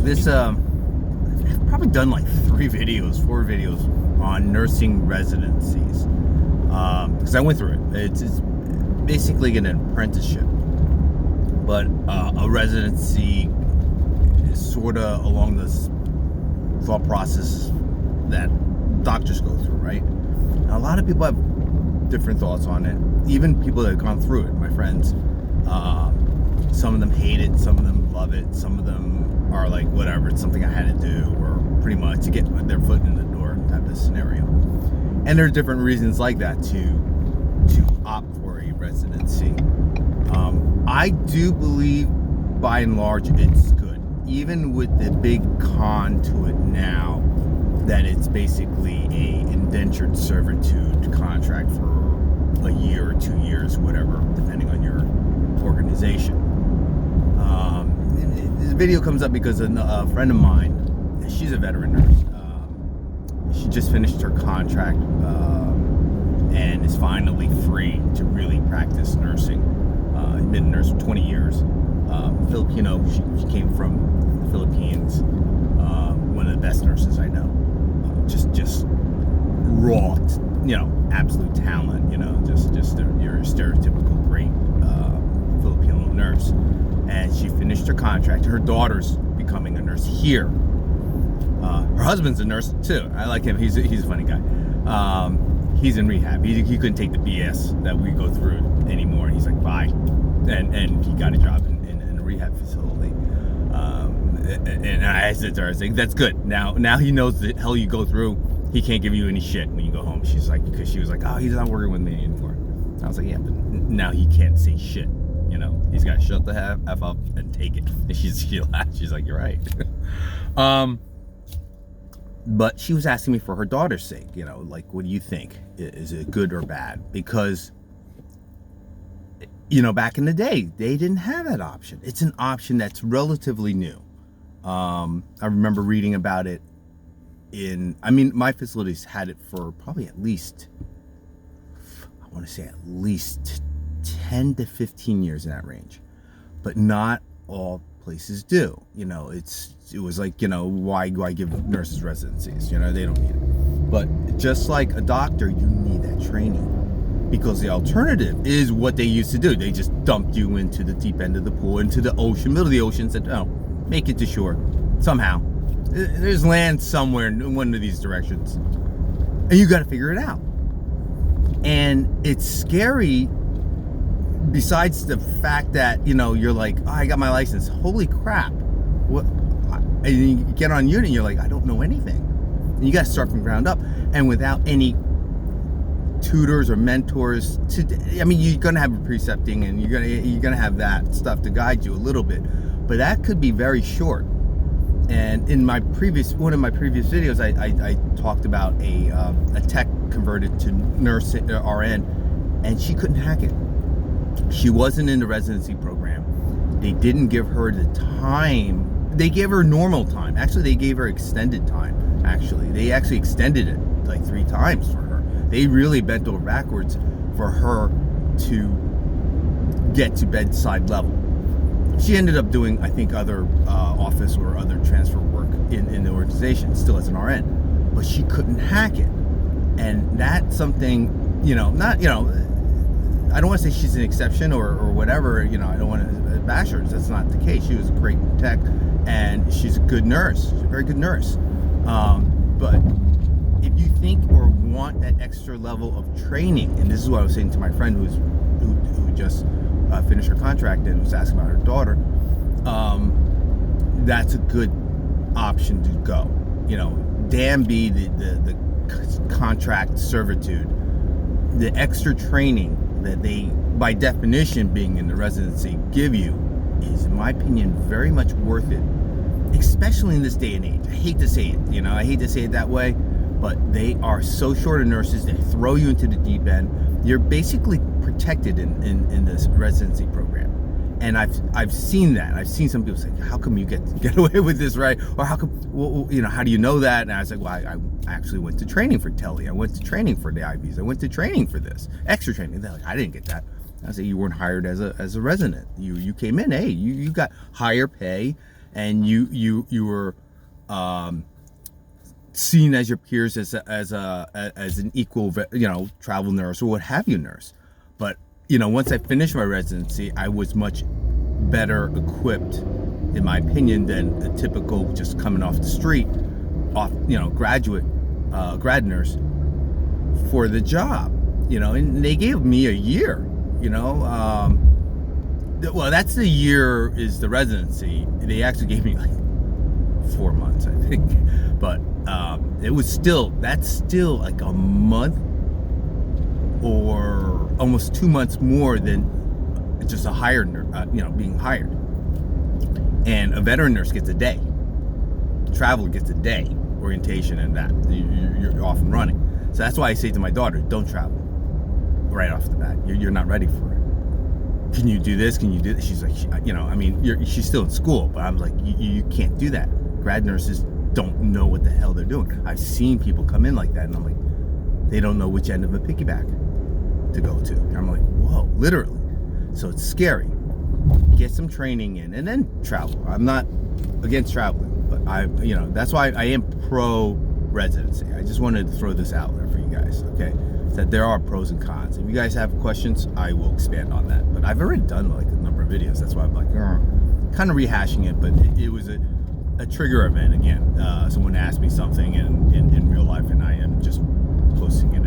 this I've probably done like 4 videos on nursing residencies, because I went through it. It's basically an apprenticeship, but a residency is sort of along this thought process that doctors go through, right? And a lot of people have different thoughts on it, even people that have gone through it, my friends. Some of them hate it, some of them love it, some of them are like, whatever, it's something I had to do, or pretty much to get their foot in the door type of scenario. And there's different reasons like that to opt for a residency. I do believe, by and large, it's good, even with the big con to it now, that it's basically a indentured servitude contract for a year or 2 years, whatever, depending on your organization. This video comes up because a friend of mine, she's a veteran nurse. She just finished her contract and is finally free to really practice nursing. Been a nurse for 20 years. Filipino, she came from the Philippines. One of the best nurses I know. Just raw, absolute talent. Just your stereotypical great Filipino nurse. And she finished her contract. Her daughter's becoming a nurse here. Her husband's a nurse too. I like him. He's a funny guy. He's in rehab. He couldn't take the BS that we go through anymore. He's like, bye. And he got a job in a rehab facility. And I said to her, I was like, that's good. Now he knows the hell you go through. He can't give you any shit when you go home. She's like, because she was like, oh, he's not working with me anymore. I was like, yeah, but now he can't say shit. He's got to shut the F up and take it. And she laughed. She's like, you're right. But she was asking me for her daughter's sake, like, what do you think? Is it good or bad? Because, back in the day, they didn't have that option. It's an option that's relatively new. I remember reading about it my facilities had it for probably at least 10 to 15 years, in that range, but not all places do. It was like, why give nurses residencies? They don't need it. But just like a doctor, you need that training, because the alternative is what they used to do. They just dumped you into the deep end of the pool, into the ocean, middle of the ocean, said, oh, make it to shore somehow. There's land somewhere in one of these directions, and you got to figure it out. And it's scary. Besides the fact that, you're like, oh, I got my license. Holy crap. What? And you get on unit and you're like, I don't know anything. And you got to start from ground up. And without any tutors or mentors, you're going to have a precepting, and you're going to have that stuff to guide you a little bit. But that could be very short. And in one of my previous videos, I talked about a tech converted to nurse RN, and she couldn't hack it. She wasn't in the residency program. They didn't give her the time. They gave her normal time. Actually, they gave her extended time. They actually extended it like 3 times for her. They really bent over backwards for her to get to bedside level. She ended up doing, I think, other office or other transfer work in the organization, still as an RN. But she couldn't hack it. And that's something, I don't want to say she's an exception or whatever, I don't want to bash her. That's not the case. She was a great tech, and she's a good nurse. She's a very good nurse. But if you think or want that extra level of training, and this is what I was saying to my friend who just finished her contract and was asking about her daughter, that's a good option to go. Damn be the contract servitude, the extra training that they, by definition, being in the residency, give you is, in my opinion, very much worth it, especially in this day and age. I hate to say it, I hate to say it that way, but they are so short of nurses. They throw you into the deep end. You're basically protected in this residency program. And I've seen that. I've seen some people say, how come you get away with this, right? Or how come, how do you know that? And I was like, well, I actually went to training for tele. I went to training for the IVs. I went to training for this. Extra training. They're like, I didn't get that. I said, you weren't hired as a resident. You came in, hey, you got higher pay, and you were seen as your peers as an equal, travel nurse or what have you nurse. But once I finished my residency, I was much better equipped, in my opinion, than a typical just coming off the street, grad nurse for the job. And they gave me a year. Well, that's the year is the residency. They actually gave me like 4 months, I think, but that's still like a month or almost 2 months more than just a hired nurse, being hired. And a veteran nurse gets a day. Traveler gets a day, orientation and that. You're off and running. So that's why I say to my daughter, don't travel right off the bat. You're not ready for it. Can you do this? Can you do this? She's like, she's still in school, but I'm like, you can't do that. Grad nurses don't know what the hell they're doing. I've seen people come in like that, and I'm like, they don't know which end of a piggyback to go to. And I'm like, whoa, literally. So it's scary. Get some training in, and then travel. I'm not against traveling, but that's why I am pro residency. I just wanted to throw this out there for you guys, okay? That there are pros and cons. If you guys have questions, I will expand on that. But I've already done like a number of videos. That's why I'm like, kind of rehashing it. But it was a trigger event again. Someone asked me something in real life, and I am just posting it